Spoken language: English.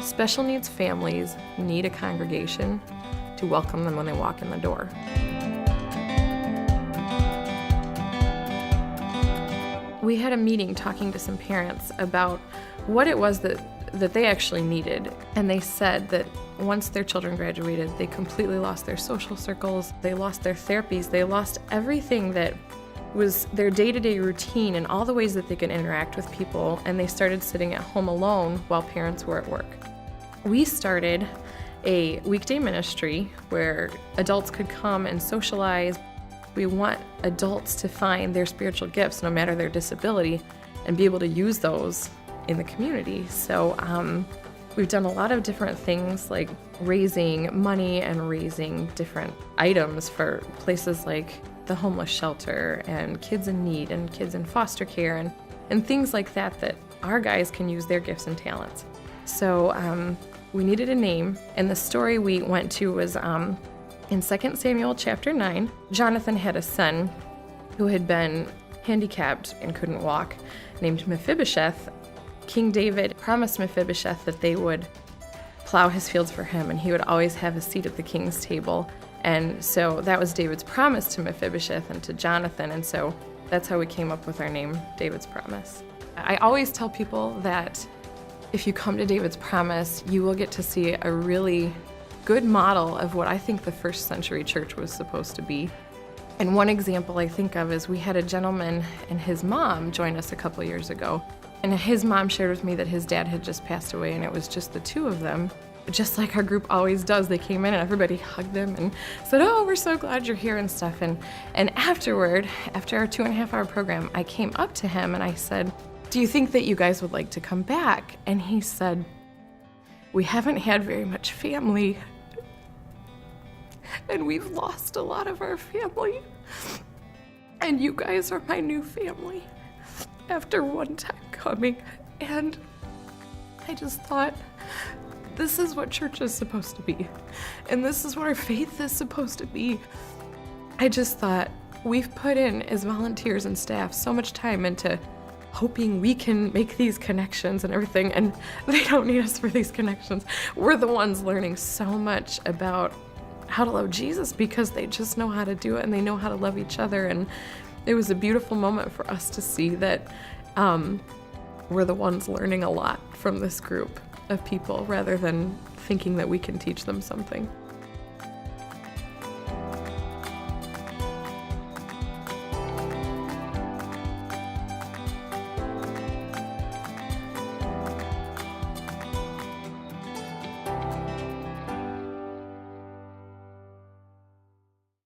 Special needs families need a congregation to welcome them when they walk in the door. We had a meeting talking to some parents about what it was that they actually needed. And they said that once their children graduated, they completely lost their social circles, they lost their therapies, they lost everything that was their day-to-day routine and all the ways that they could interact with people, and they started sitting at home alone while parents were at work. We started a weekday ministry where adults could come and socialize. We want adults to find their spiritual gifts, no matter their disability, and be able to use those in the community. So we've done a lot of different things, like raising money and raising different items for places like the homeless shelter and kids in need and kids in foster care and things like that our guys can use their gifts and talents. So we needed a name, and the story we went to was in 2 Samuel chapter 9, Jonathan had a son who had been handicapped and couldn't walk, named Mephibosheth. King David promised Mephibosheth that they would plow his fields for him, and he would always have a seat at the king's table. And so that was David's promise to Mephibosheth and to Jonathan, and so that's how we came up with our name, David's Promise. I always tell people that if you come to David's Promise, you will get to see a really good model of what I think the first century church was supposed to be. And one example I think of is we had a gentleman and his mom join us a couple years ago. And his mom shared with me that his dad had just passed away, and it was just the two of them. Just like our group always does, they came in and everybody hugged him and said, "Oh, we're so glad you're here," and stuff. And afterward, after our 2.5-hour program, I came up to him and I said, "Do you think that you guys would like to come back?" And he said, "We haven't had very much family, and we've lost a lot of our family, and you guys are my new family after one time coming." And I just thought, this is what church is supposed to be, and this is what our faith is supposed to be. I just thought, we've put in, as volunteers and staff, so much time into hoping we can make these connections and everything, and they don't need us for these connections. We're the ones learning so much about how to love Jesus because they just know how to do it, and they know how to love each other. And it was a beautiful moment for us to see that we're the ones learning a lot from this group of people rather than thinking that we can teach them something.